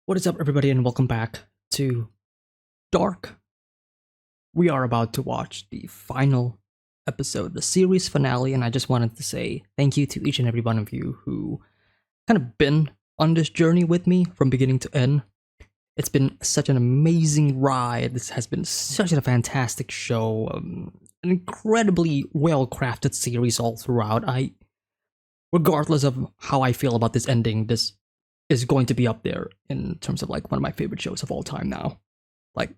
What is up, everybody, and welcome back to Dark. We are about to watch the final episode, the series finale, and I just wanted to say thank you to each and every one of you who kind of been on this journey with me from beginning to end. It's been such an amazing ride. This has been such a fantastic show, an incredibly well-crafted series all throughout. Regardless of how I feel about this ending, this is going to be up there in terms of like one of my favorite shows of all time now. Like,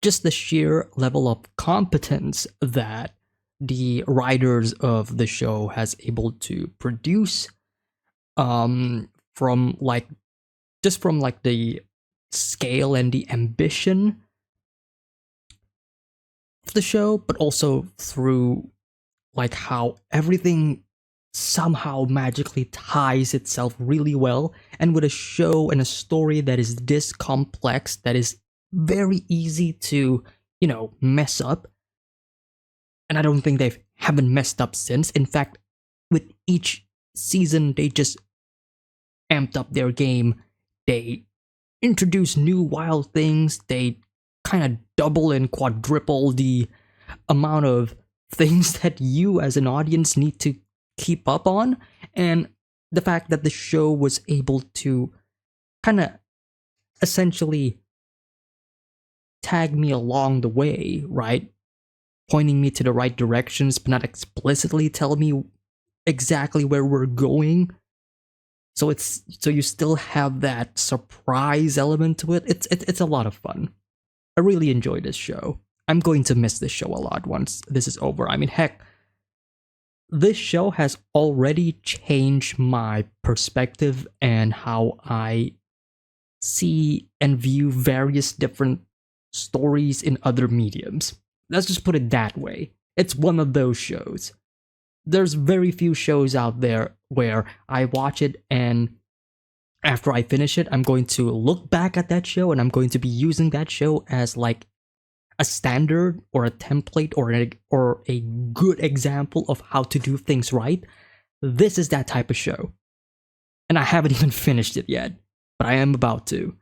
just the sheer level of competence that the writers of the show has able to produce, from like the scale and the ambition of the show, but also through like how everything somehow magically ties itself really well. And with a show and a story that is this complex, that is very easy to, mess up. And I don't think they haven't messed up since. In fact, with each season, they just amped up their game. They introduce new wild things. They kind of double and quadruple the amount of things that you as an audience need to keep up on. And the fact that the show was able to kind of essentially tag me along the way, right? Pointing me to the right directions, but not explicitly tell me exactly where we're going. So you still have that surprise element to it. It's a lot of fun. I really enjoy this show. I'm going to miss this show a lot once this is over. I mean, heck, this show has already changed my perspective and how I see and view various different stories in other mediums. Let's just put it that way. It's one of those shows. There's very few shows out there where I watch it and after I finish it, I'm going to look back at that show and I'm going to be using that show as like a standard or a template or a good example of how to do things right. This is that type of show. And I haven't even finished it yet, but I am about to.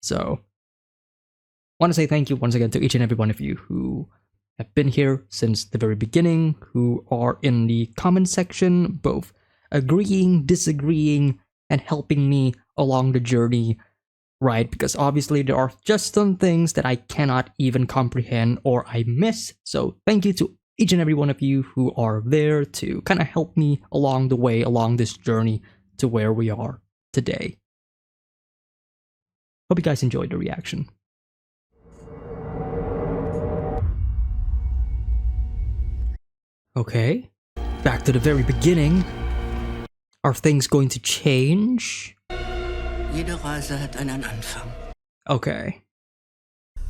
So, I want to say thank you once again to each and every one of you who have been here since the very beginning, who are in the comment section, both agreeing, disagreeing, and helping me along the journey. Right, because obviously there are just some things that I cannot even comprehend or I miss. So thank you to each and every one of you who are there to kind of help me along the way, along this journey to where we are today. Hope you guys enjoyed the reaction. Okay, back to the very beginning. Are things going to change? Jede Reise hat einen Anfang. Okay.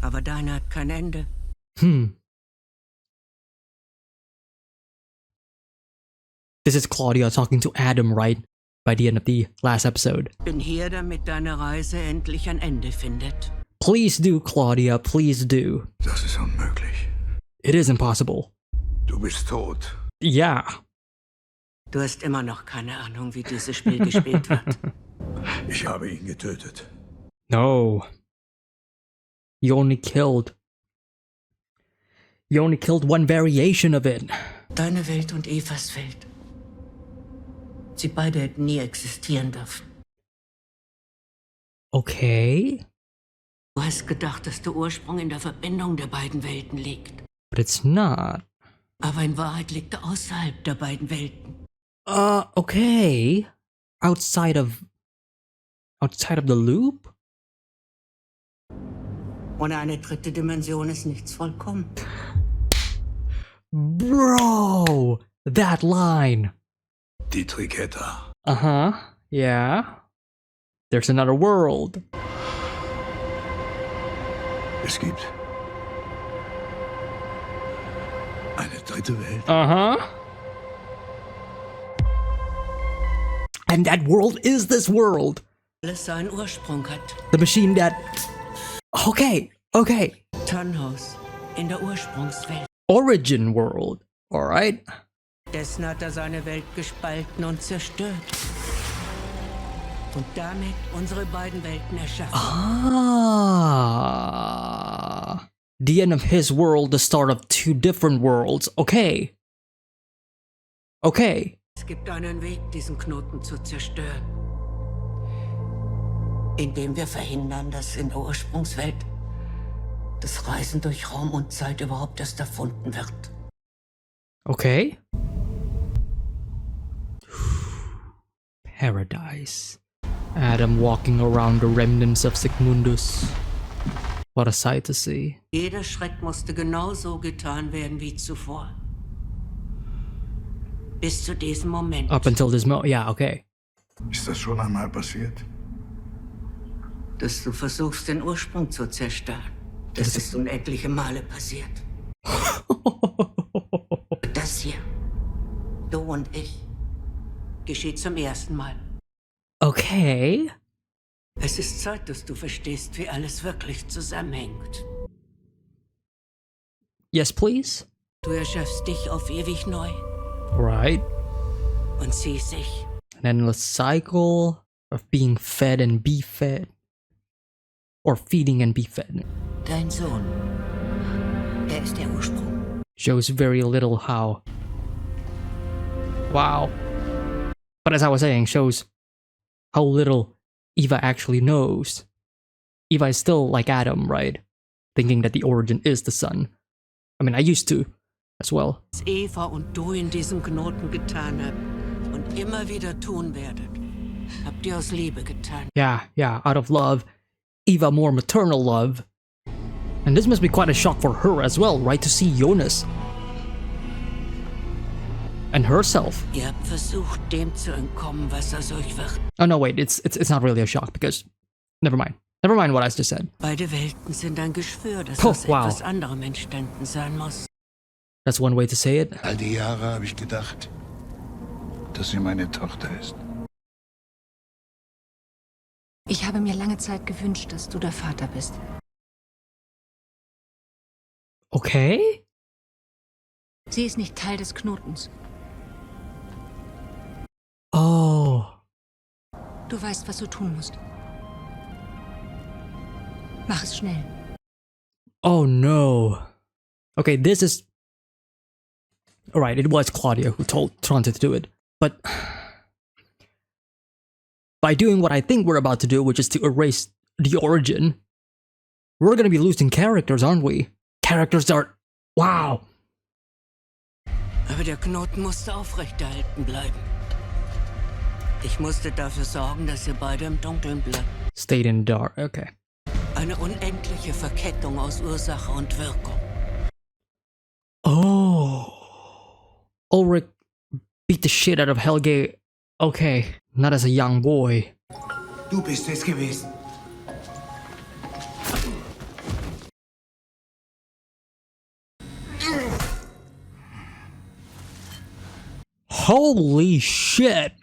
Aber deine hat kein Ende. This is Claudia talking to Adam, right? By the end of the last episode. Bin hier, damit deine Reise endlich ein Ende findet. Please do, Claudia, please do. Das ist unmöglich. It is impossible. Du bist tot. Yeah. Du hast immer noch keine Ahnung, wie dieses Spiel gespielt wird. Ich habe ihn getötet. No. You only killed one variation of it. Deine Welt und Evas Welt. Sie beide hätten nie existieren dürfen. Okay. Du hast gedacht, dass der Ursprung in der Verbindung der beiden Welten liegt. But it's not. Aber in Wahrheit liegt er außerhalb der beiden Welten. Okay. Outside of the loop? Ohne eine dritte Dimension ist nichts vollkommen. Bro! That line! Die Triketta. Uh-huh. Yeah. There's another world. Es gibt eine dritte Welt. Uh-huh. And that world is this world. Alles seinen Ursprung hat. The machine that... Okay. Tannhaus in der Ursprungswelt. Origin world. Alright. Dessen hat er seine Welt gespalten und zerstört. Und damit unsere beiden Welten erschaffen. Ah. The end of his world, the start of two different worlds. Okay. Okay. Es gibt einen Weg, diesen Knoten zu zerstören. Indem wir verhindern, dass in der Ursprungswelt das Reisen durch Raum und Zeit überhaupt erst erfunden wird. Okay. Paradise. Adam walking around the remnants of Sigmundus. What a sight to see. Jeder Schreck musste genauso getan werden wie zuvor. Bis zu diesem Moment. Up until this moment. Yeah, okay. Ist das schon einmal passiert? Dass du versuchst, den Ursprung zu zerstören. Das ist unendliche Male passiert. Das hier, du und ich, geschieht zum ersten Mal. Okay. Es ist Zeit, dass du verstehst, wie alles wirklich zusammenhängt. Yes, please. Du erschaffst dich auf ewig neu Right. und sie sich. An endless cycle of being fed and be fed. Or feeding and be fed. Dein Sohn, er ist der Ursprung. Shows very little how. Wow. But as I was saying, shows how little Eva actually knows. Eva is still like Adam, right? Thinking that the origin is the sun. I mean, I used to as well. Was Eva und du in diesem Knoten getan habt und immer wieder tun werdet, habt ihr aus Liebe getan. Yeah, out of love. Eva more maternal love. And this must be quite a shock for her as well, right? To see Jonas. And herself. Ihr habt versucht, dem zu entkommen, was aus euch wird. Oh no, wait, it's not really a shock because never mind. Never mind what I just said. Beide Welten sind ein Geschwür, das Oh, aus wow. etwas anderem entstanden sein muss. That's one way to say it. All die Jahre habe ich gedacht, dass sie meine Tochter ist. Ich habe mir lange Zeit gewünscht, dass du der Vater bist. Okay. Sie ist nicht Teil des Knotens. Oh. Du weißt, was du tun musst. Mach es schnell. Oh no. Okay, this is... Alright, it was Claudia who told Tronte to do it. But... by doing what I think we're about to do, which is to erase the origin, we're gonna be losing characters, aren't we? Characters that are... Wow. Aber der Knoten musste aufrechterhalten bleiben. Ich musste dafür sorgen, dass ihr beide im Dunkeln bleibt. Stayed in the dark, okay. Eine unendliche Verkettung aus Ursache und Wirkung. Oh. Ulrich beat the shit out of Helge. Okay, not as a young boy. Du bist es gewesen. Holy shit!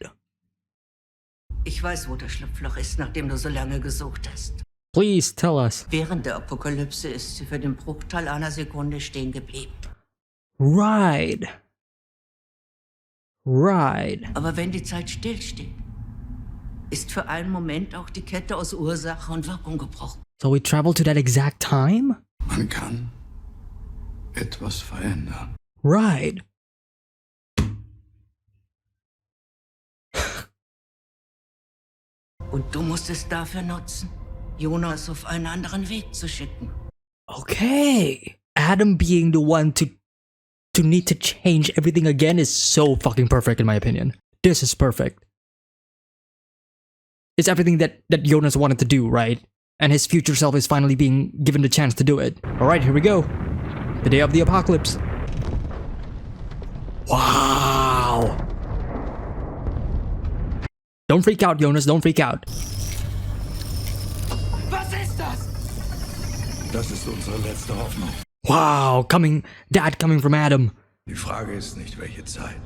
Ich weiß, wo das Schlupfloch ist, nachdem du so lange gesucht hast. Please tell us. Während der Apokalypse ist sie für den Bruchteil einer Sekunde stehen geblieben. Right. Right. Aber wenn die Zeit stillsteht, ist für einen Moment auch die Kette aus Ursache und Wirkung gebrochen. So we travel to that exact time? Man kann etwas verändern. Right. Und du musst es dafür nutzen, Jonas auf einen anderen Weg zu schicken. Okay. Adam being the one to need to change everything again is so fucking perfect in my opinion. This is perfect. It's everything that Jonas wanted to do, right? And his future self is finally being given the chance to do it. Alright, here we go. The day of the apocalypse. Wow. Don't freak out, Jonas, don't freak out. Was ist das? Das ist unsere letzte Hoffnung. Wow, Dad coming from Adam. Die Frage ist nicht, welche Zeit,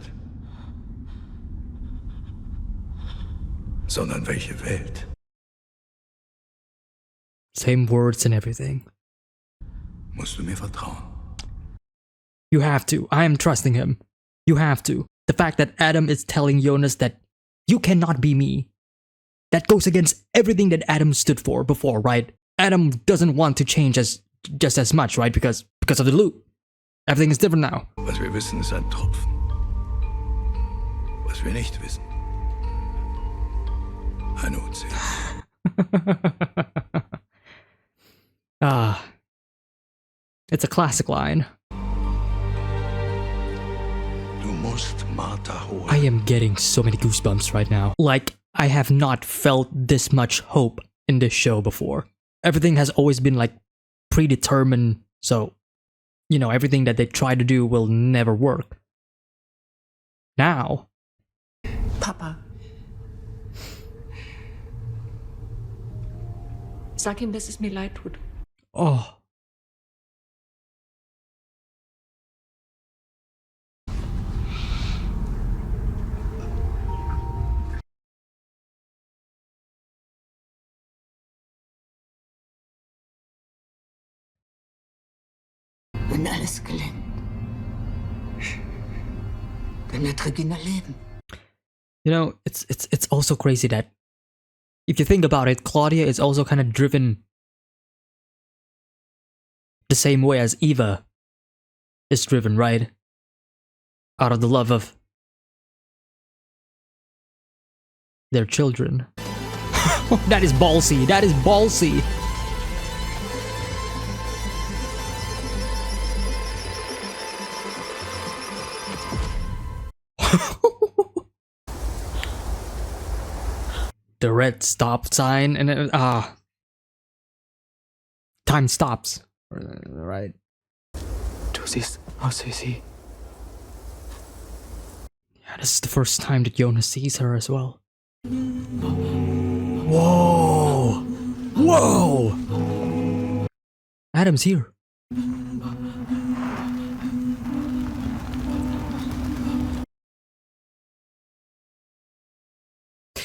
sondern welche Welt. Same words and everything. Musst du mir vertrauen? You have to. I am trusting him. You have to. The fact that Adam is telling Jonas that you cannot be me. that goes against everything that Adam stood for before, right? Adam doesn't want to change just as much, right? Because of the loop. Everything is different now. Was wir wissen, ist ein Tropfen. Was wir nicht wissen, ein Ozean. Ah. It's a classic line. Du musst Martha holen. I am getting so many goosebumps right now. Like, I have not felt this much hope in this show before. Everything has always been like predetermined, so you know, everything that they try to do will never work. Now, Papa, Sag ihm, dass es mir leid tut. oh. wenn alles gelingt, dann wird Regina leben. You know, it's also crazy that if you think about it, Claudia is also kind of driven the same way as Eva is driven, right? Out of the love of their children. That is ballsy. That is ballsy. The red stop sign and then, time stops, right? Du siehst aus wie sie. Yeah, this is the first time that Jonas sees her as well. Whoa! Whoa! Adam's here.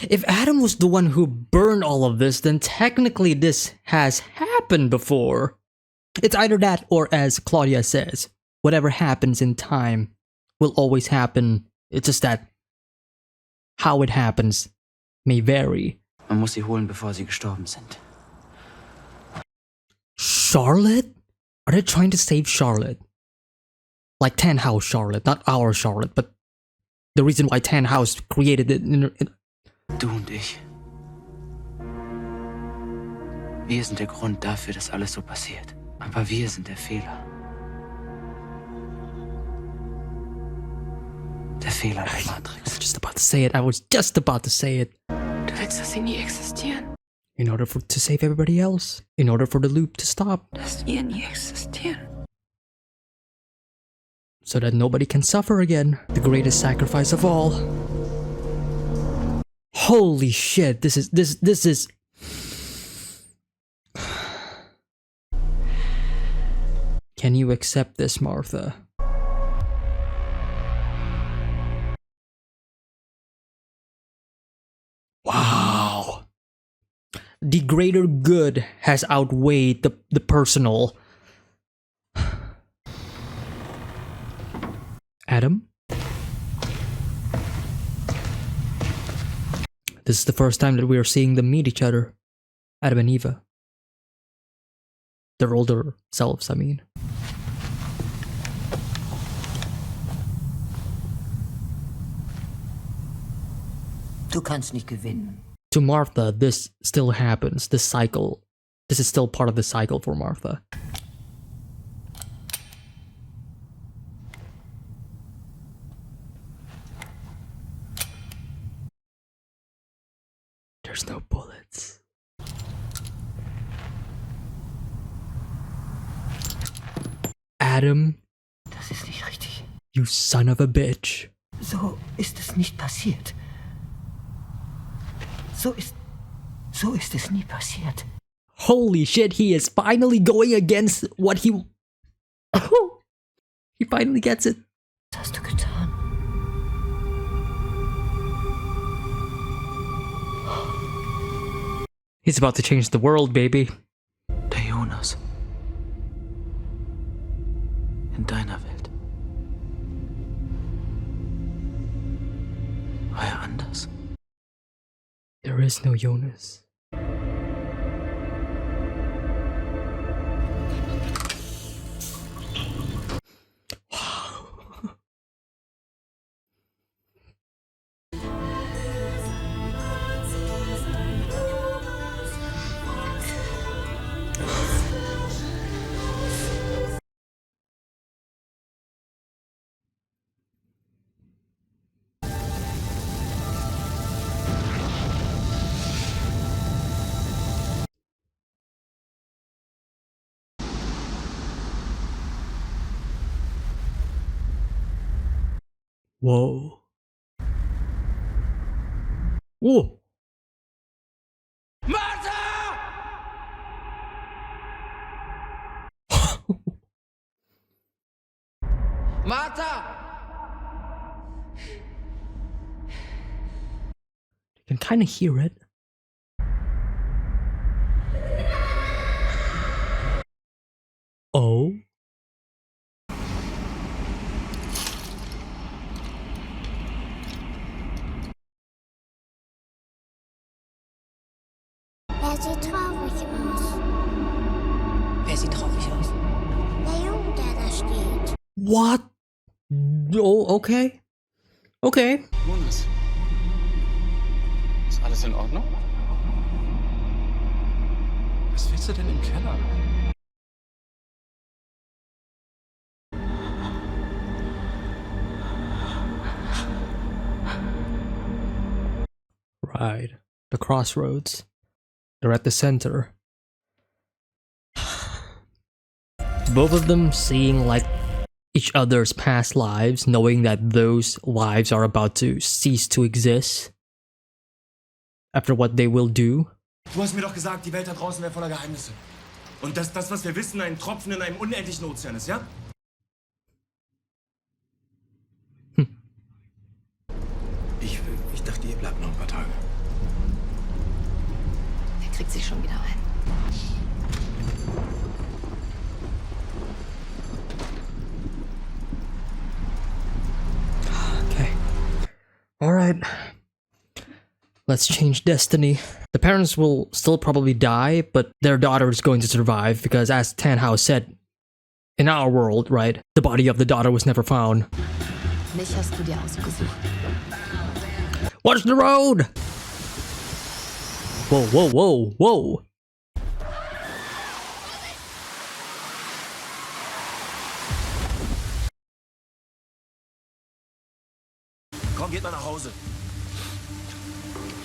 If Adam was the one who burned all of this, then technically this has happened before. It's either that or, as Claudia says, whatever happens in time will always happen. It's just that how it happens may vary. Man muss sie holen, bevor sie gestorben sind. Charlotte? Are they trying to save Charlotte? Like Tannhaus Charlotte, not our Charlotte, but the reason why Tannhaus created it in Du und ich. Wir sind der Grund dafür, dass alles so passiert. Aber wir sind der Fehler. Der Fehler der I was Matrix. just about to say it. I was just about to say it. Du willst, dass sie nie existieren. In order to save everybody else. In order for the loop to stop. Dass wir nie existieren. So that nobody can suffer again. The greatest sacrifice of all. Holy shit, this is... Can you accept this, Martha? Wow. The greater good has outweighed the personal. Adam? This is the first time that we are seeing them meet each other. Adam and Eva. Their older selves, I mean. Du kannst nicht gewinnen. To Martha, this still happens. This cycle. This is still part of the cycle for Martha. There's no bullets. Adam, Das ist nicht richtig. you son of a bitch. So ist es nicht passiert. So ist es nie passiert. Holy shit, he is finally going against what he... He finally gets it. Was hast du getan? He's about to change the world, baby. Der Jonas. In deiner Welt. War er anders? There There is no Jonas. Whoa. Whoa. Martha! You can kind of hear it. Oh. Er sieht traurig aus. Wer sieht traurig aus? Der Junge, der da steht. What? Oh, okay. Okay. Jonas. Ist alles in Ordnung? Was willst du denn im Keller? Right. The crossroads. They're at the center. Both of them seeing like each other's past lives, knowing that those lives are about to cease to exist after what they will do. Du hast mir doch gesagt, die Welt da draußen wäre voller Geheimnisse. Und dass das, was wir wissen, ein Tropfen in einem unendlichen Ozean ist, ja? Ich dachte, ihr bleibt noch ein paar Tage. Er kriegt sich schon wieder ein. Okay. Alright. Let's change destiny. The parents will still probably die, but their daughter is going to survive because, as Tanhao said, in our world, right, the body of the daughter was never found. Mich hast du dir ausgesucht. Watch the road! Whoa, whoa, whoa, whoa! Komm, geht mal nach Hause.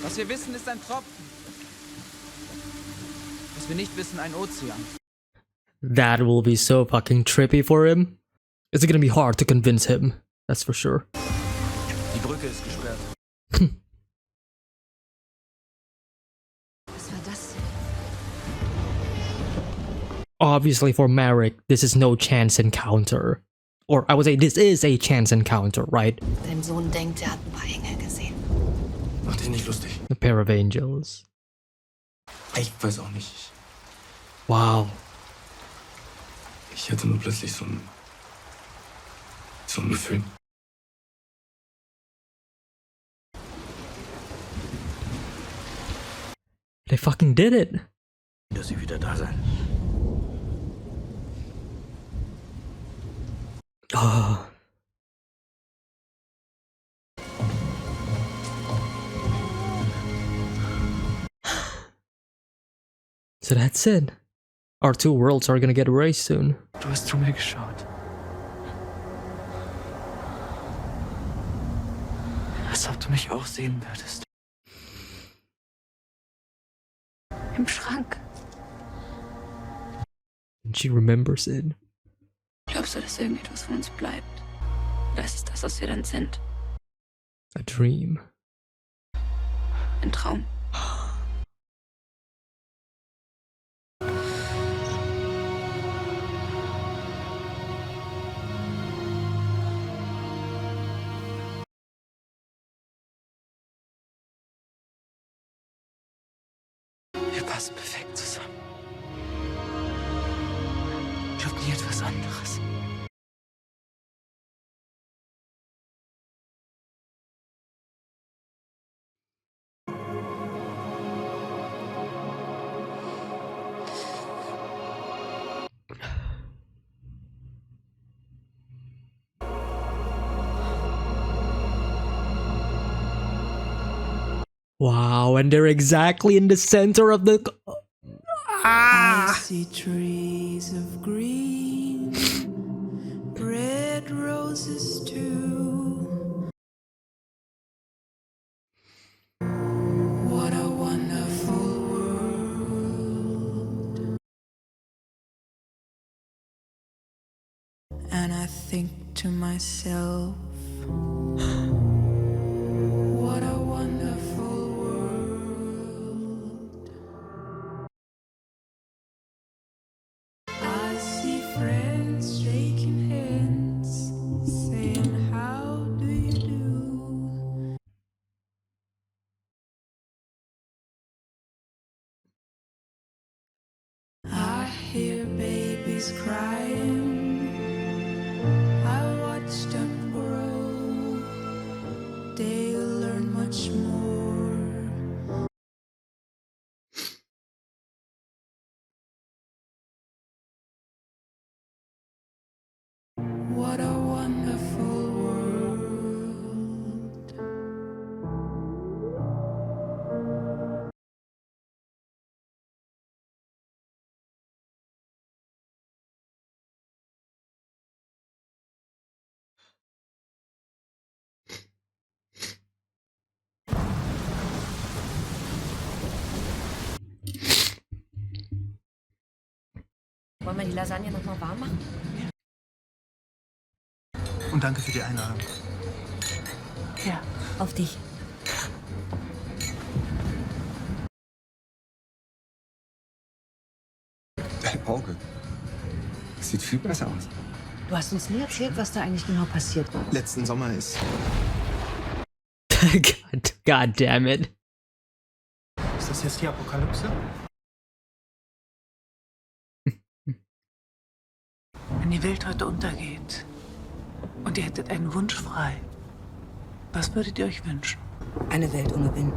Was wir wissen, ist ein Tropfen. Was wir nicht wissen, ein Ozean. That will be so fucking trippy for him. It's gonna be hard to convince him, that's for sure. Die Brücke ist gesperrt. Was war das? Obviously for Marek, this is no chance encounter. Or I would say this is a chance encounter, right? Dein Sohn denkt, er hat ein paar Engel gesehen. Mach dich nicht lustig. A pair of angels. Ich weiß auch nicht. Wow. Ich hatte nur plötzlich so ein Gefühl. They fucking did it. Dass sie wieder da sein. Oh. So that's it. Our two worlds are gonna get erased soon. Du hast zu mir geschaut. Als ob du mich auch sehen würdest. Im Schrank. And she remembers it. Glaubst du, dass irgendetwas von uns bleibt? Oder ist es das, was wir dann sind? A dream. Ein Traum? Wir passen perfekt zusammen. Ich glaube nie etwas anderes. Wow, and they're exactly in the center of the. I see trees of green, red roses too. What a wonderful world. And I think to myself, what a wonderful world. I see friends shaking hands, saying, how do you do? I hear babies crying. I watch them grow. They'll learn much more. What a wonderful world. Wollen wir die Lasagne noch mal warm machen? Und danke für die Einladung. Ja, auf dich. Dein Auge. Das sieht viel besser aus. Du hast uns nie erzählt, was da eigentlich genau passiert. Letzten Sommer ist... God damn it. Ist das jetzt die Apokalypse? Wenn die Welt heute untergeht und ihr hättet einen Wunsch frei, was würdet ihr euch wünschen? Eine Welt ohne Wind.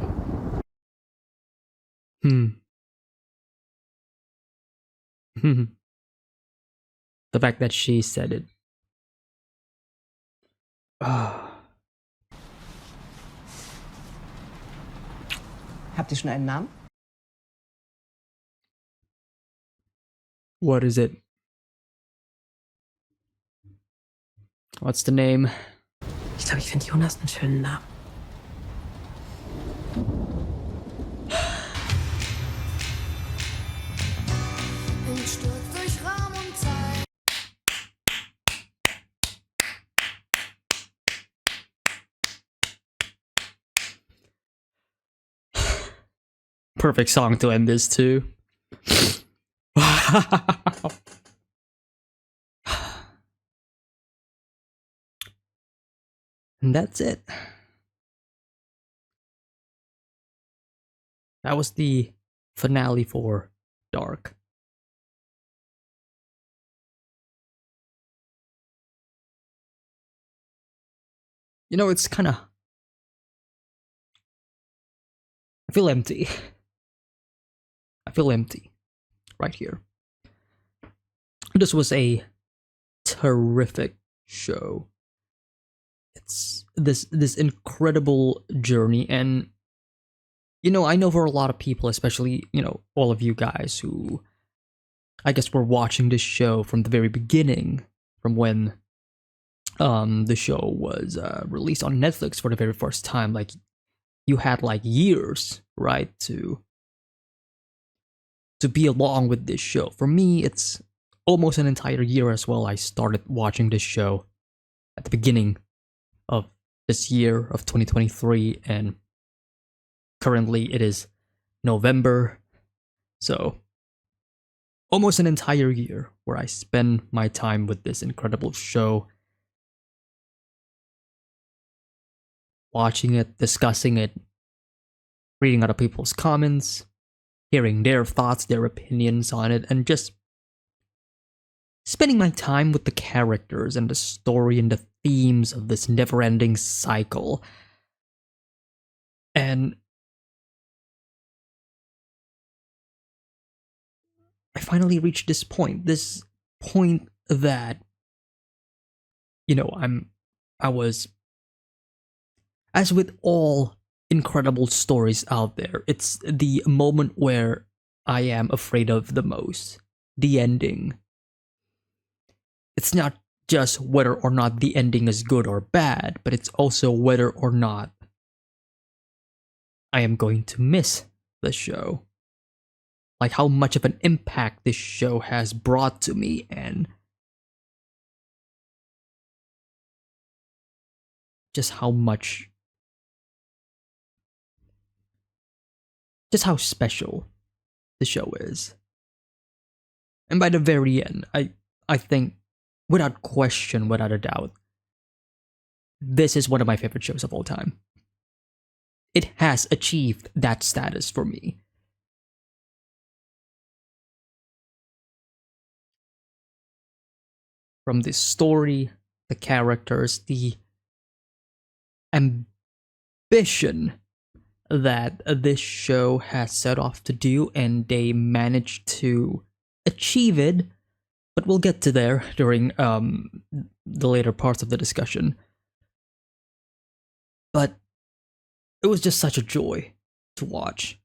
The fact that she said it. Habt ihr schon einen Namen? What is it? What's the name? Ich glaube, ich finde Jonas einen schönen Namen. Ein Sturz durch Raum und Zeit. Perfect song to end this too. And that's it. That was the finale for Dark. You know, it's kind of... I feel empty. I feel empty right here. This was a terrific show. It's this incredible journey, and you know, I know for a lot of people, especially, you know, all of you guys who I guess were watching this show from the very beginning, from when the show was released on Netflix for the very first time. Like, you had like years, right, to be along with this show. For me, it's almost an entire year as well. I started watching this show at the beginning of this year of 2023, and currently it is November, so almost an entire year where I spend my time with this incredible show, watching it, discussing it, reading other people's comments, hearing their thoughts, their opinions on it, and just spending my time with the characters and the story and the themes of this never-ending cycle. And I finally reached this point that, you know, I was, as with all incredible stories out there. It's the moment where I am afraid of the most. The ending. It's not just whether or not the ending is good or bad, but it's also whether or not I am going to miss the show. Like how much of an impact this show has brought to me, and just how special the show is. And by the very end, I think, without question, without a doubt, this is one of my favorite shows of all time. It has achieved that status for me. From the story, the characters, the ambition that this show has set off to do, and they managed to achieve it. But we'll get to there during the later parts of the discussion. But it was just such a joy to watch.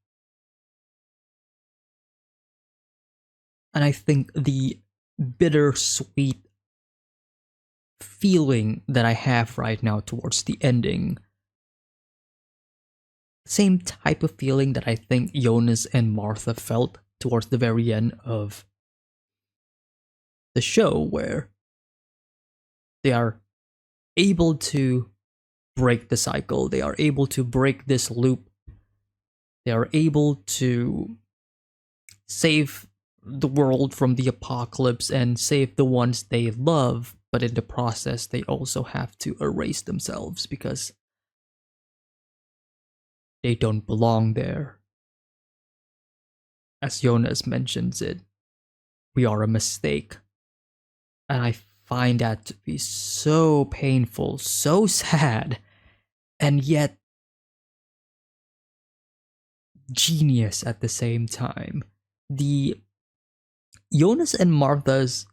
And I think the bittersweet feeling that I have right now towards the ending, same type of feeling that I think Jonas and Martha felt towards the very end of the show, where they are able to break the cycle, they are able to break this loop, they are able to save the world from the apocalypse and save the ones they love, but in the process they also have to erase themselves because they don't belong there. As Jonas mentions it, we are a mistake. And I find that to be so painful, so sad, and yet genius at the same time. The Jonas and Martha's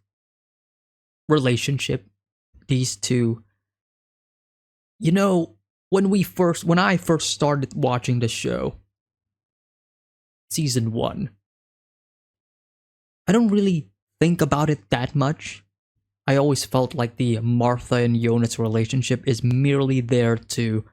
relationship, these two, you know, when I first started watching the show, season 1, I don't really think about it that much. I always felt like the Martha and Jonas relationship is merely there to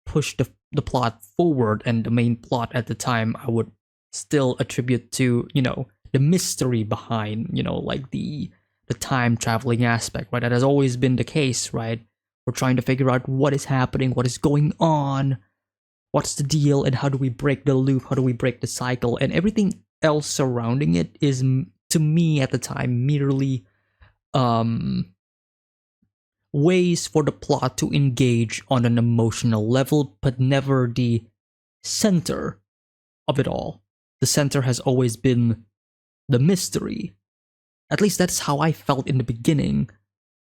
push the plot forward, and the main plot at the time I would still attribute to, you know, the mystery behind, you know, like the time traveling aspect, right? That has always been the case, right? We're trying to figure out what is happening, what is going on, what's the deal, and how do we break the loop, how do we break the cycle, and everything else surrounding it is, to me at the time, merely ways for the plot to engage on an emotional level, but never the center of it all. The center has always been the mystery. At least that's how I felt in the beginning.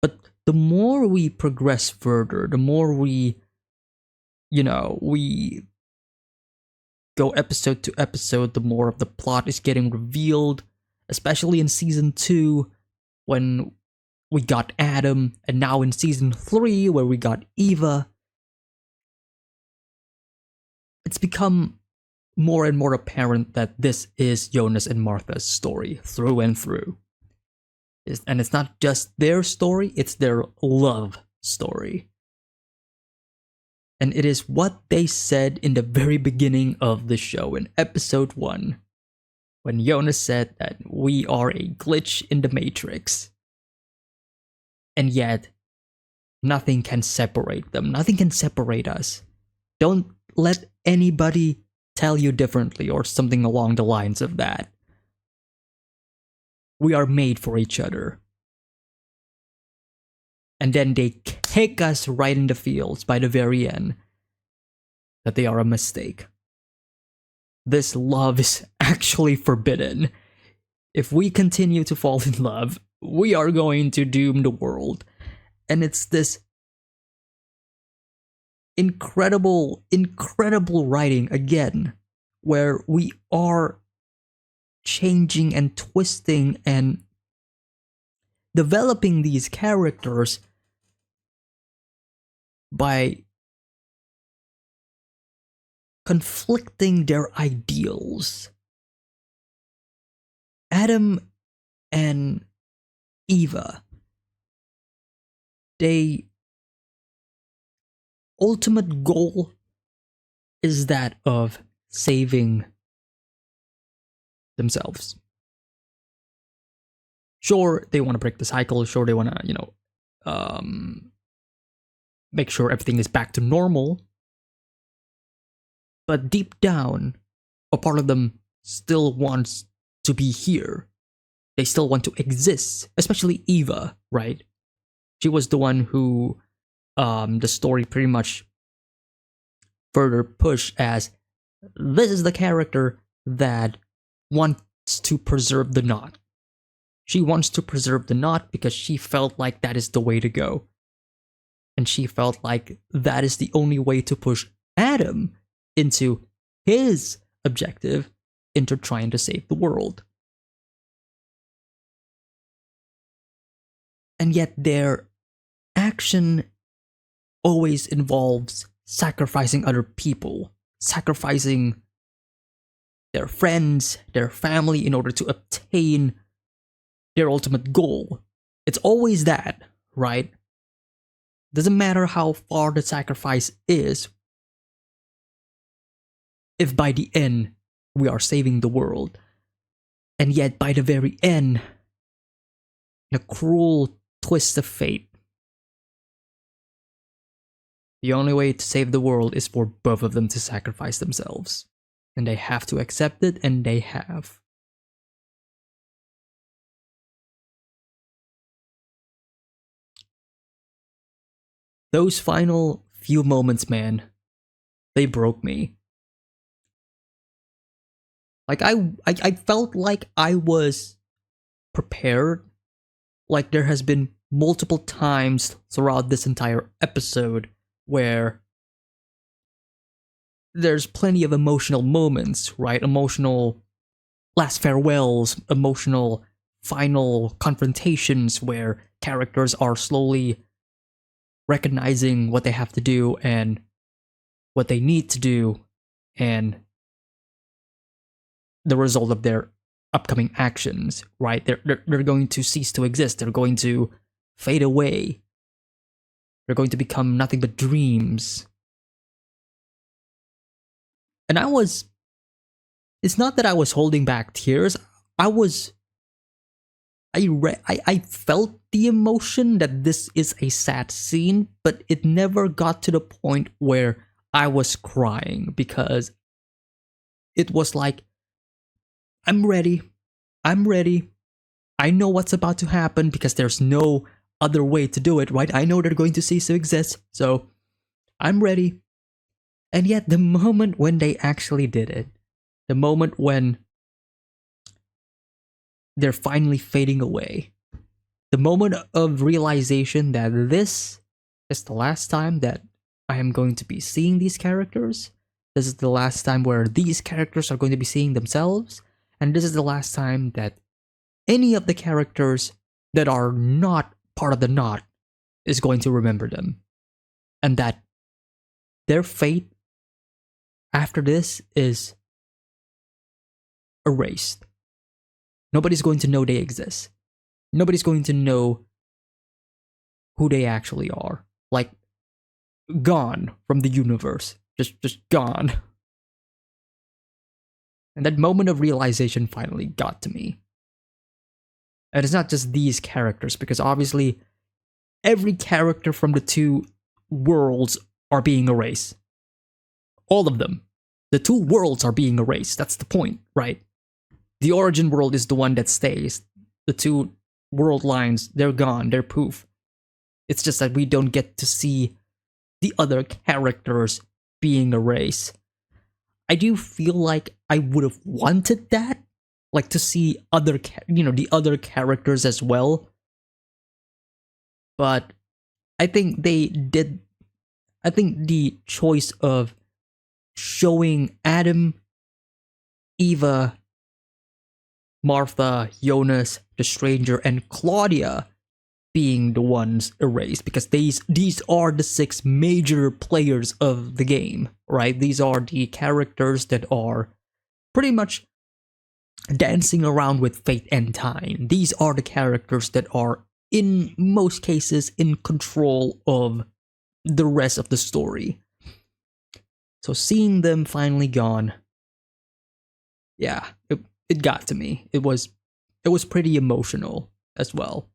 But the more we progress further, the more we go episode to episode, the more of the plot is getting revealed, especially in season 2, when we got Adam, and now in season 3, where we got Eva. It's become more and more apparent that this is Jonas and Martha's story through and through. And it's not just their story, it's their love story. And it is what they said in the very beginning of the show, in episode 1, when Jonas said that we are a glitch in the Matrix. And yet, nothing can separate them. Nothing can separate us. Don't let anybody tell you differently or something along the lines of that. We are made for each other. And then they kick us right in the fields by the very end that they are a mistake. This love is actually forbidden. If we continue to fall in love, we are going to doom the world. And it's this incredible writing again, where we are changing and twisting and developing these characters by conflicting their ideals. Adam and Eva, they ultimate goal is that of saving themselves. Sure, they want to break the cycle. Sure, they want to, make sure everything is back to normal. But deep down, a part of them still wants to be here. They still want to exist, especially Eva, right? She was the one who the story pretty much further pushed as this is the character that wants to preserve the knot. She wants to preserve the knot because she felt like that is the way to go. And she felt like that is the only way to push Adam into his objective, into trying to save the world. And yet their action always involves sacrificing other people, sacrificing their friends, their family in order to obtain their ultimate goal. It's always that, right? Doesn't matter how far the sacrifice is, if by the end we are saving the world. And yet by the very end, in a cruel twist of fate, the only way to save the world is for both of them to sacrifice themselves. And they have to accept it, and they have. Those final few moments, man, they broke me. Like, I felt like I was prepared. Like, there has been multiple times throughout this entire episode where there's plenty of emotional moments, right? Emotional last farewells, emotional final confrontations where characters are slowly recognizing what they have to do and what they need to do and the result of their upcoming actions, right? They're going to cease to exist. They're going to fade away. They're going to become nothing but dreams. And it's not that I was holding back tears. I felt the emotion that this is a sad scene, but it never got to the point where I was crying because it was like, I'm ready. I know what's about to happen because there's no other way to do it, right? I know they're going to cease to exist, so I'm ready. And yet the moment when they actually did it, the moment when they're finally fading away, the moment of realization that this is the last time that I am going to be seeing these characters, this is the last time where these characters are going to be seeing themselves, and this is the last time that any of the characters that are not part of the knot is going to remember them. And that their fate after this is erased. Nobody's going to know they exist. Nobody's going to know who they actually are. Like, gone from the universe. Just gone. And that moment of realization finally got to me. And it's not just these characters, because obviously every character from the two worlds are being erased. All of them. The two worlds are being erased. That's the point, right? The origin world is the one that stays. The two world lines, they're gone, they're poof. It's just that we don't get to see the other characters being erased. I do feel like I would have wanted that, like to see other, the other characters as well. But I think they did. I think the choice of showing Adam, Eva, Martha, Jonas, the stranger, and Claudia being the ones erased, because these are the 6 major players of the game, right? These are the characters that are pretty much dancing around with fate and time. These are the characters that are, in most cases, in control of the rest of the story. So seeing them finally gone, yeah, it got to me. It was pretty emotional as well.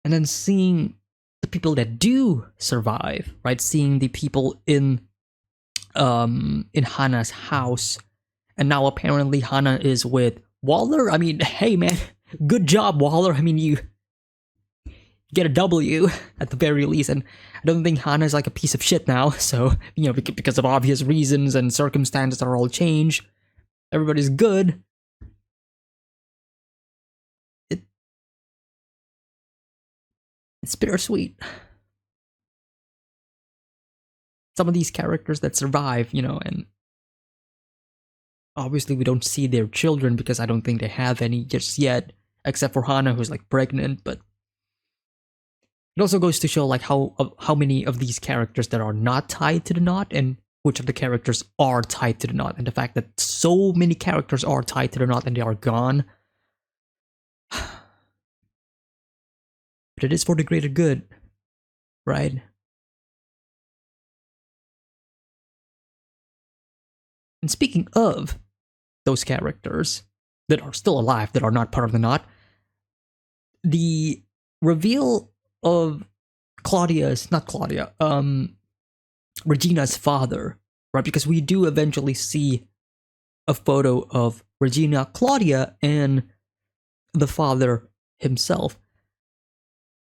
And then seeing the people that do survive, right? Seeing the people in Hannah's house, and now apparently Hannah is with Waller. I mean, hey man, good job, Waller. I mean, you get a W at the very least, and I don't think Hannah's like a piece of shit now. So, you know, because of obvious reasons and circumstances are all changed, everybody's good. It's bittersweet. Some of these characters that survive, you know, and obviously we don't see their children because I don't think they have any just yet, except for Hannah, who's like pregnant. But it also goes to show like how many of these characters that are not tied to the knot, and which of the characters are tied to the knot, and the fact that so many characters are tied to the knot and they are gone. But it is for the greater good, right? And speaking of those characters that are still alive, that are not part of the knot, the reveal of Regina's father, right? Because we do eventually see a photo of Regina, Claudia, and the father himself.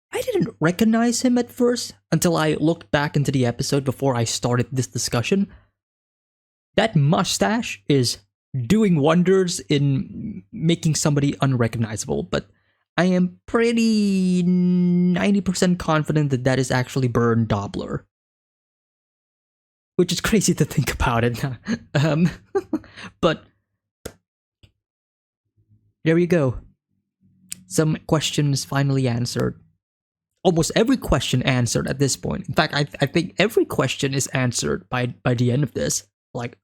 I didn't recognize him at first until I looked back into the episode before I started this discussion. That mustache is doing wonders in making somebody unrecognizable, but I am pretty 90% confident that that is actually Bernd Dobler. Which is crazy to think about it. But there you go. Some questions finally answered. Almost every question answered at this point. In fact, I think every question is answered by the end of this. Like,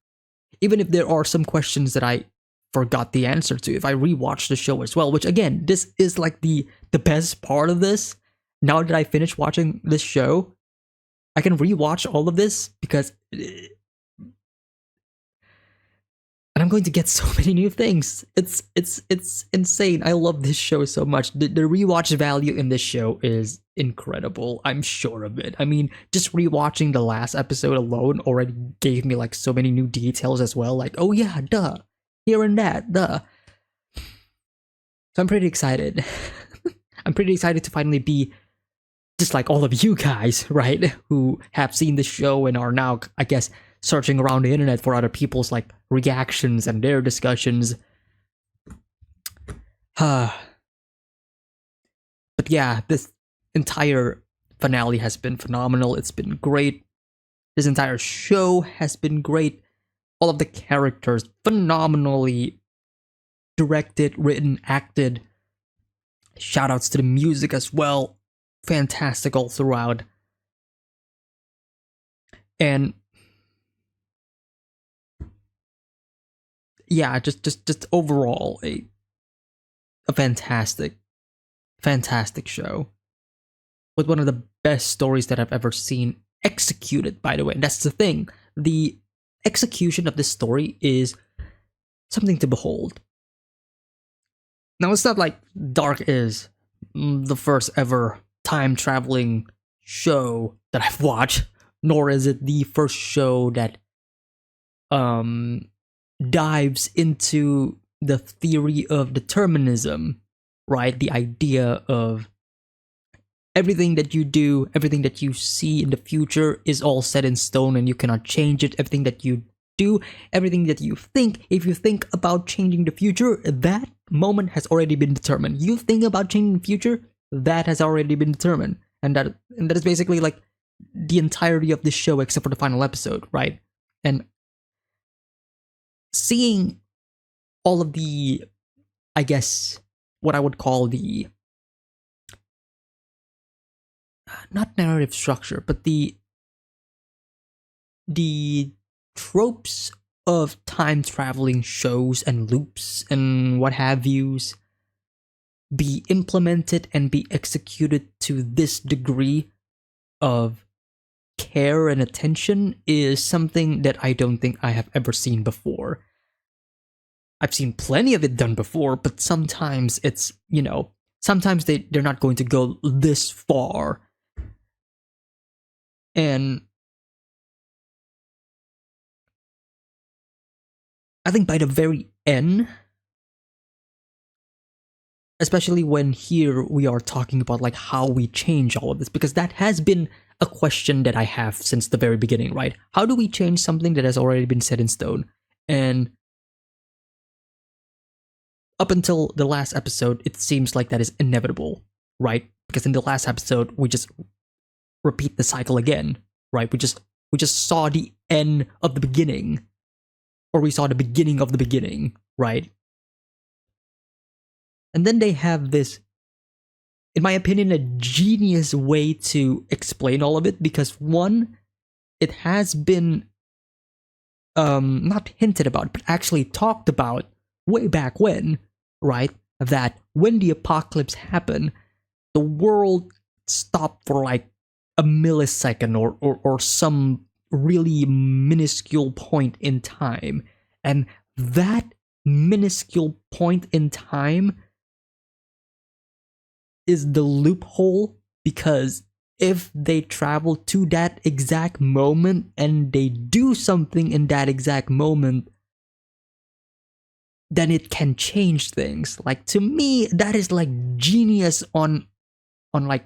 even if there are some questions that I forgot the answer to, if I rewatch the show as well, which again, this is like the best part of this. Now that I finished watching this show, I can rewatch all of this because... And I'm going to get so many new things. It's insane. I love this show so much. The rewatch value in this show is incredible. I'm sure of it. I mean, just rewatching the last episode alone already gave me like so many new details as well. Like, oh yeah, duh. Here and that, duh. So I'm pretty excited. I'm pretty excited to finally be just like all of you guys, right? Who have seen the show and are now, I guess, searching around the internet for other people's like reactions and their discussions. But yeah, this entire finale has been phenomenal. It's been great. This entire show has been great. All of the characters phenomenally directed, written, acted. Shoutouts to the music as well. Fantastic all throughout. And yeah, just overall a fantastic show with one of the best stories that I've ever seen executed, by the way. And that's the thing. The execution of this story is something to behold. Now, it's not like Dark is the first ever time traveling show that I've watched, nor is it the first show that dives into the theory of determinism, right? The idea of everything that you do, everything that you see in the future is all set in stone and you cannot change it. Everything that you do, everything that you think, if you think about changing the future, that moment has already been determined. You think about changing the future, that has already been determined. And that is basically like the entirety of this show except for the final episode, right? And seeing all of the, I guess, what I would call the not narrative structure, but the tropes of time traveling shows and loops and what have yous be implemented and be executed to this degree of care and attention is something that I don't think I have ever seen before. I've seen plenty of it done before, but sometimes it's, sometimes they're not going to go this far. And I think by the very end, especially when here we are talking about like how we change all of this, because that has been a question that I have since the very beginning, right? How do we change something that has already been set in stone? And up until the last episode, it seems like that is inevitable, right? Because in the last episode, we just repeat the cycle again, right? We just saw the end of the beginning, or we saw the beginning of the beginning, right? And then they have this, in my opinion, a genius way to explain all of it, because one, it has been not hinted about, but actually talked about way back when, right? That when the apocalypse happened, the world stopped for like a millisecond or some really minuscule point in time. And that minuscule point in time is the loophole, because if they travel to that exact moment and they do something in that exact moment, then it can change things. Like, to me, that is like genius on like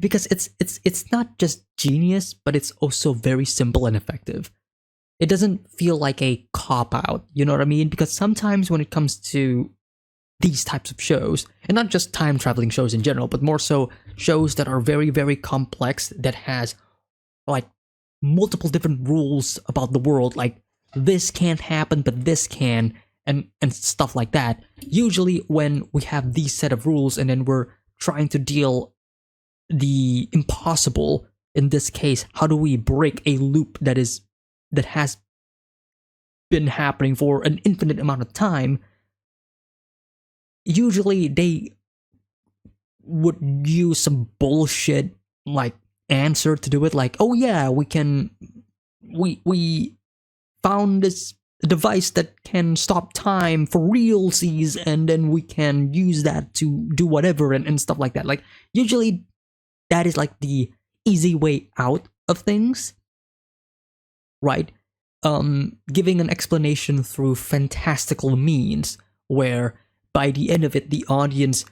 because it's not just genius, but it's also very simple and effective. It doesn't feel like a cop-out, you know what I mean? Because sometimes when it comes to these types of shows, and not just time-traveling shows in general, but more so shows that are very, very complex, that has like multiple different rules about the world, like this can't happen, but this can, and stuff like that. Usually when we have these set of rules and then we're trying to deal the impossible, in this case, how do we break a loop that has been happening for an infinite amount of time? Usually they would use some bullshit like answer to do it, like, oh yeah, we found this device that can stop time for realsies, and then we can use that to do whatever and stuff like that. Like, usually that is like the easy way out of things, right? Giving an explanation through fantastical means, where by the end of it, the audience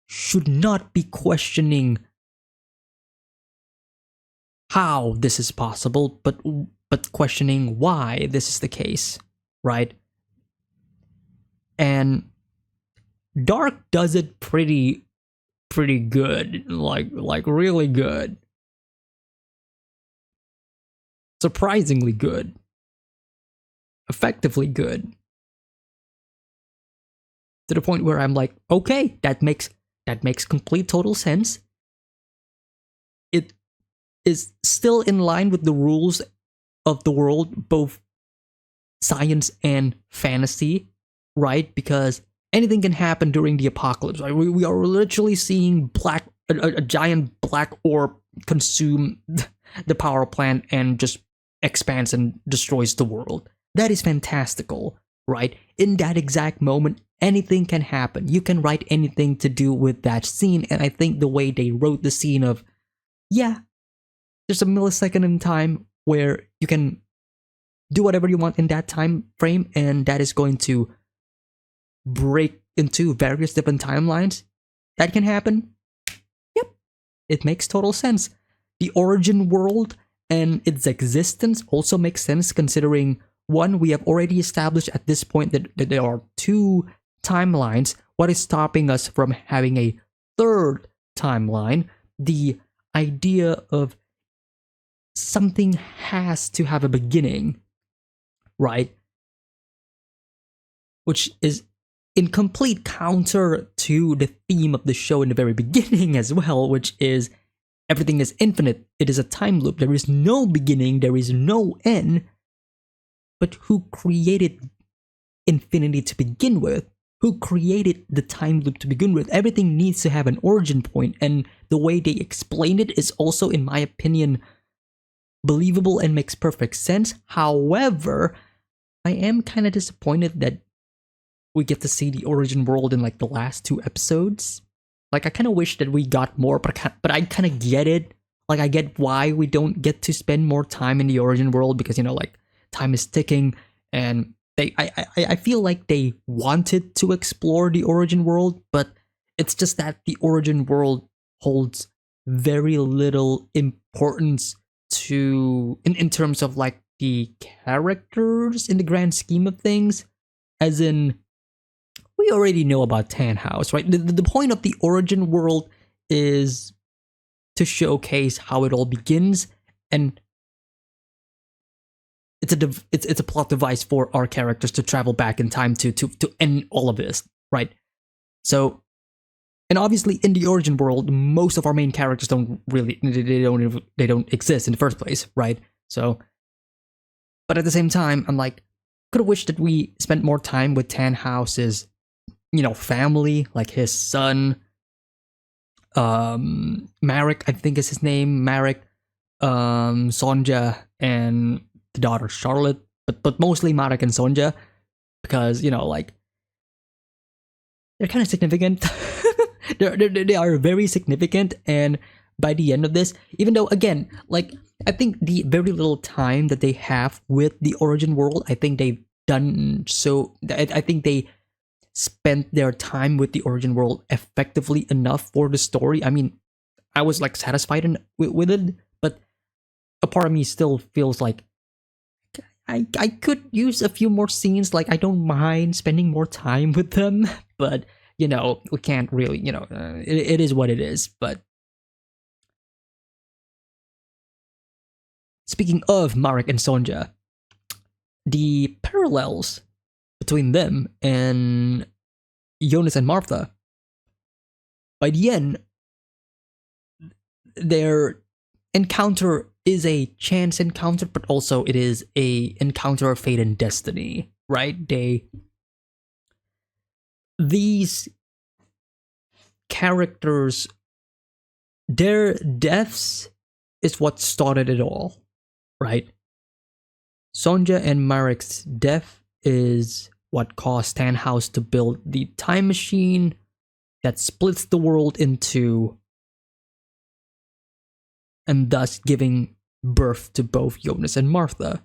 should not be questioning how this is possible, but questioning why this is the case, right? And Dark does it pretty good, like really good. Surprisingly good. Effectively good. To the point where I'm like, okay, that makes complete total sense. It is still in line with the rules of the world, both science and fantasy, right? Because anything can happen during the apocalypse. Right? We are literally seeing a giant black orb consume the power plant and just expands and destroys the world. That is fantastical, right? In that exact moment, anything can happen. You can write anything to do with that scene, and I think the way they wrote the scene of, yeah, there's a millisecond in time where you can do whatever you want in that time frame, and that is going to break into various different timelines. That can happen. Yep, it makes total sense. The origin world and its existence also makes sense, considering, one, we have already established at this point that there are two timelines. What is stopping us from having a third timeline? The idea of something has to have a beginning, right? Which is in complete counter to the theme of the show in the very beginning as well, which is everything is infinite. It is a time loop. There is no beginning, there is no end. But who created infinity to begin with? Who created the time loop to begin with? Everything needs to have an origin point, and the way they explain it is also, in my opinion, believable and makes perfect sense. However, I am kind of disappointed that we get to see the origin world in like the last 2 episodes. Like, I kind of wish that we got more, but I kind of get it. Like, I get why we don't get to spend more time in the origin world, because, you know, like, time is ticking, and I feel like they wanted to explore the origin world, but it's just that the origin world holds very little importance to in terms of like the characters in the grand scheme of things. As in, we already know about Tannhaus, right? The point of the origin world is to showcase how it all begins, and it's a plot device for our characters to travel back in time to end all of this, right? So, and obviously in the origin world, most of our main characters don't exist in the first place, right? So, but at the same time, I'm like, could have wished that we spent more time with Tannhaus's, you know, family, like his son, Marek, I think is his name, Marek, Sonja, and the daughter Charlotte, but mostly Marek and Sonja, because, you know, like, they're kind of significant. they are very significant, and by the end of this, even though, again, like, I think the very little time that they have with the origin world, I think they've done so. I think they spent their time with the origin world effectively enough for the story. I mean, I was like satisfied with it, but a part of me still feels like I could use a few more scenes. Like, I don't mind spending more time with them, but, you know, we can't really, you know, it is what it is. But speaking of Marek and Sonja, the parallels between them and Jonas and Martha, by the end, their encounter is a chance encounter, but also it is a encounter of fate and destiny, right? These characters, their deaths is what started it all, right? Sonja and Marek's death is what caused Tannhaus to build the time machine that splits the world in two, and thus giving birth to both Jonas and Martha.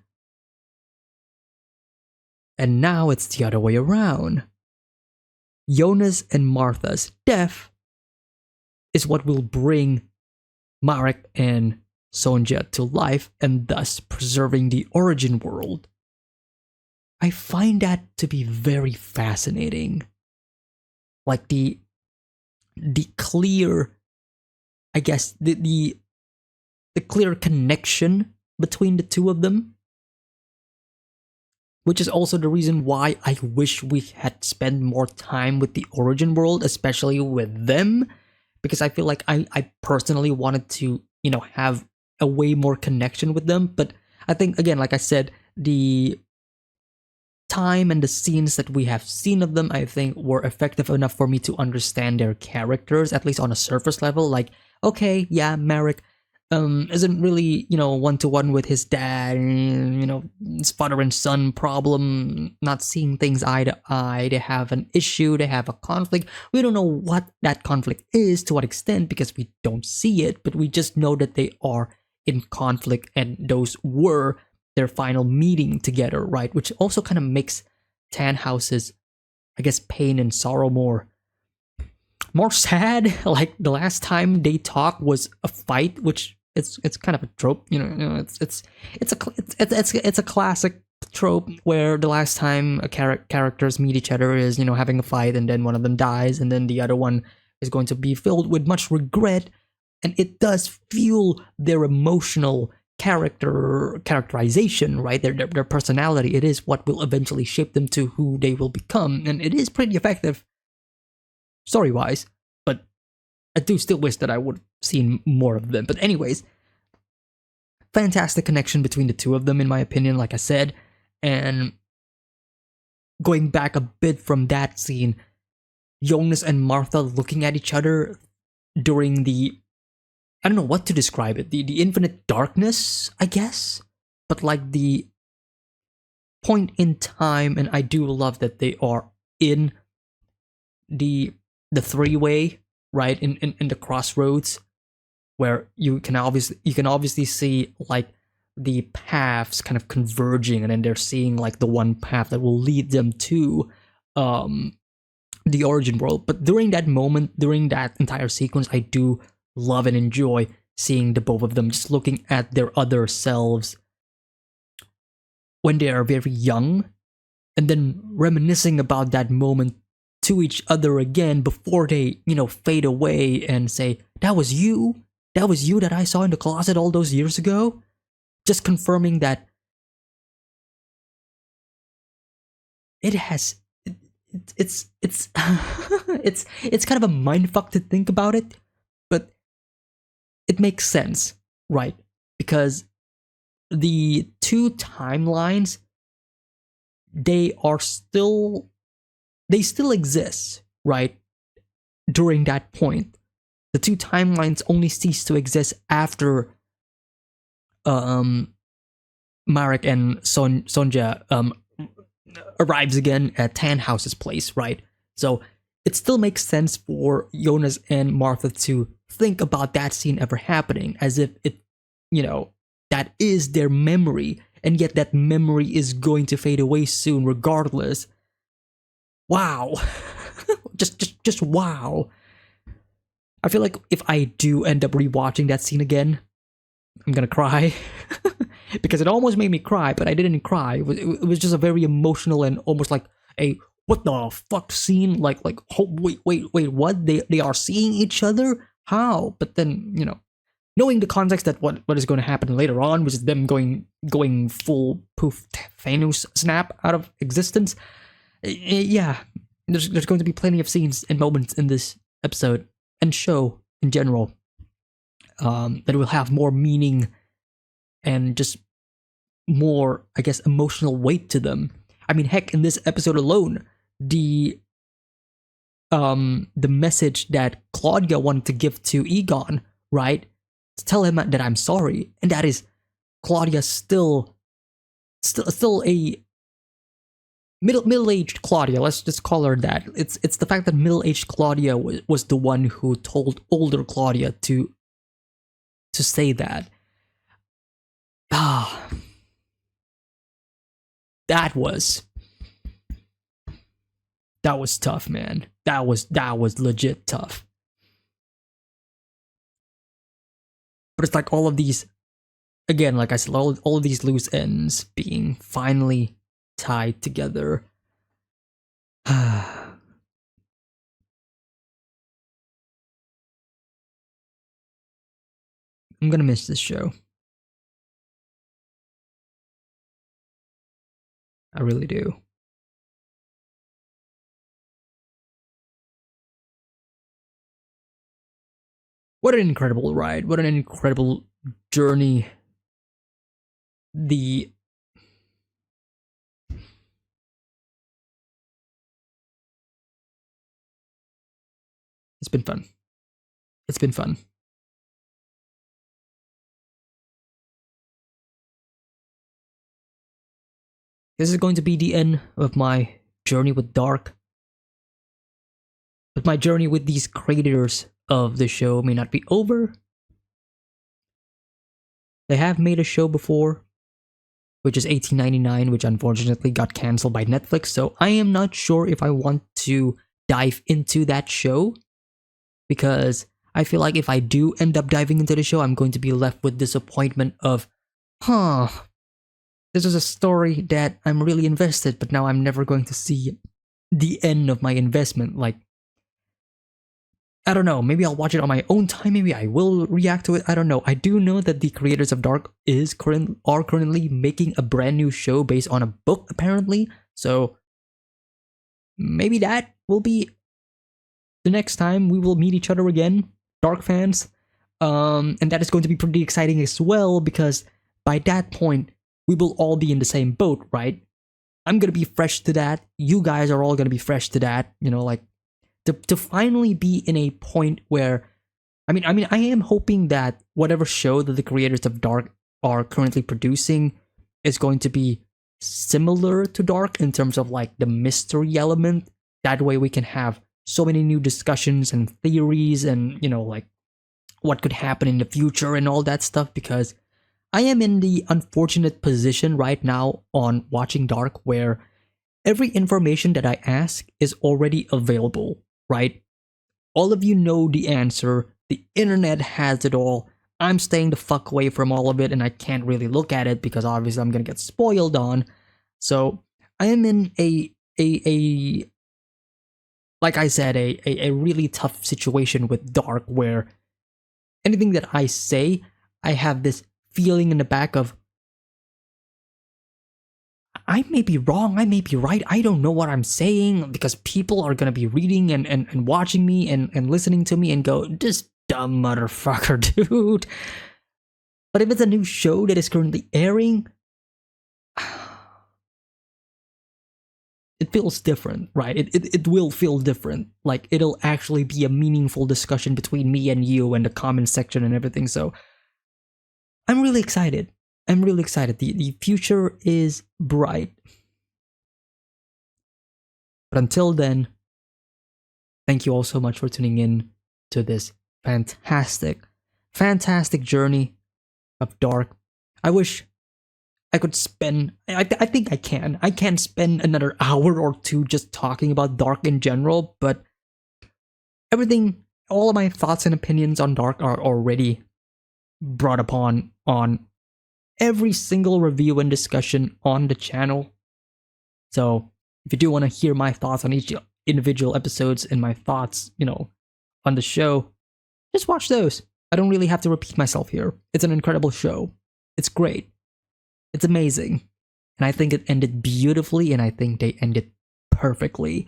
And now it's the other way around. Jonas and Martha's death is what will bring Marek and Sonja to life, and thus preserving the origin world. I find that to be very fascinating. Like the clear, I guess, the clear connection between the two of them. Which is also the reason why I wish we had spent more time with the origin world, especially with them. Because I feel like I personally wanted to, you know, have a way more connection with them. But I think, again, like I said, the time and the scenes that we have seen of them, I think, were effective enough for me to understand their characters, at least on a surface level. Like, okay, yeah, Marek isn't really, you know, one-to-one with his dad, you know, his father and son problem, not seeing things eye to eye. They have an issue, they have a conflict. We don't know what that conflict is, to what extent, because we don't see it, but we just know that they are in conflict, and those were their final meeting together, right? Which also kind of makes Tannhaus's, I guess, pain and sorrow more sad. Like, the last time they talked was a fight, which it's kind of a trope, you know. It's a classic trope where the last time characters meet each other is, you know, having a fight, and then one of them dies, and then the other one is going to be filled with much regret, and it does fuel their emotional characterization, right? Their personality. It is what will eventually shape them to who they will become, and it is pretty effective story-wise. But I do still wish that I would have seen more of them. But anyways, fantastic connection between the two of them, in my opinion, like I said. And going back a bit from that scene, Jonas and Martha looking at each other during the, I don't know what to describe it, the infinite darkness, I guess, but like the point in time. And I do love that they are in the three-way, right, in the crossroads, where you can obviously see like the paths kind of converging, and then they're seeing like the one path that will lead them to the origin world. But during that moment, during that entire sequence, I do love and enjoy seeing the both of them just looking at their other selves when they are very young, and then reminiscing about that moment to each other again before they, fade away and say, that was you that I saw in the closet all those years ago. Just confirming that it's it's kind of a mindfuck to think about it, but it makes sense, right? Because the two timelines, they still exist, right? During that point, the two timelines only cease to exist after Marek and Sonja arrives again at Tannhaus's place, right? So it still makes sense for Jonas and Martha to think about that scene ever happening, as if it, that is their memory, and yet that memory is going to fade away soon regardless. Wow. just wow. I feel like if I do end up rewatching that scene again, I'm gonna cry. Because it almost made me cry, but I didn't cry. It was just a very emotional and almost like a what the fuck scene. Like oh, wait, what? They are seeing each other? How? But then, knowing the context that what is going to happen later on, which is them going full poof Thanos snap out of existence. Yeah, there's going to be plenty of scenes and moments in this episode and show in general that will have more meaning and just more, I guess, emotional weight to them. I mean, heck, in this episode alone, the message that Claudia wanted to give to Egon, right? To tell him that I'm sorry, and that is Claudia still a middle-aged Claudia. Let's just call her that. It's the fact that middle-aged Claudia was the one who told older Claudia to say that. That was tough, man. That was legit tough. But it's like all of these, again, like I said, all of these loose ends being finally tied together. I'm gonna miss this show. I really do. What an incredible ride. What an incredible journey. It's been fun. It's been fun. This is going to be the end of my journey with Dark. But my journey with these creators of the show may not be over. They have made a show before, which is 1899, which unfortunately got cancelled by Netflix, so I am not sure if I want to dive into that show, because I feel like if I do end up diving into the show, I'm going to be left with disappointment of, this is a story that I'm really invested, but now I'm never going to see the end of my investment. Like, I don't know, maybe I'll watch it on my own time, maybe I will react to it, I don't know. I do know that the creators of Dark are currently making a brand new show based on a book, apparently. So maybe that will be the next time we will meet each other again, Dark fans. And that is going to be pretty exciting as well, because by that point, we will all be in the same boat, right? I'm gonna be fresh to that. You guys are all gonna be fresh to that. You know, like to finally be in a point where, I am hoping that whatever show that the creators of Dark are currently producing is going to be similar to Dark in terms of like the mystery element. That way we can have so many new discussions and theories and, you know, like what could happen in the future and all that stuff, because I am in the unfortunate position right now on watching Dark where every information that I ask is already available, right? All of you know the answer, the internet has it all. I'm staying the fuck away from all of it and I can't really look at it because obviously I'm gonna get spoiled on. So I am in a like I said, a really tough situation with Dark where anything that I say, I have this feeling in the back of, I may be wrong, I may be right, I don't know what I'm saying, because people are gonna be reading and watching me and listening to me and go, this dumb motherfucker, dude. But if it's a new show that is currently airing, it feels different, right? It will feel different. Like, it'll actually be a meaningful discussion between me and you and the comment section and everything. So I'm really excited. I'm really excited. The future is bright. But until then, thank you all so much for tuning in to this fantastic journey of Dark. I wish I could spend, I think I can spend another hour or two just talking about Dark in general, but everything, all of my thoughts and opinions on Dark are already brought upon on every single review and discussion on the channel. So if you do want to hear my thoughts on each individual episodes and my thoughts, you know, on the show, just watch those. I don't really have to repeat myself here. It's an incredible show. It's great. It's amazing. And I think it ended beautifully, and I think they ended perfectly.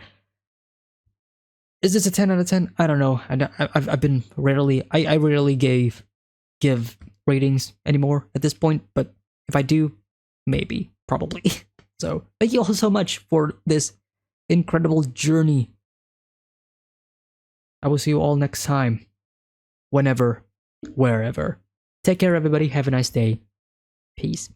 Is this a 10 out of 10? I don't know. I've been rarely, I rarely give ratings anymore at this point, but if I do, maybe, probably. So thank you all so much for this incredible journey. I will see you all next time. Whenever, wherever. Take care, everybody. Have a nice day. Peace.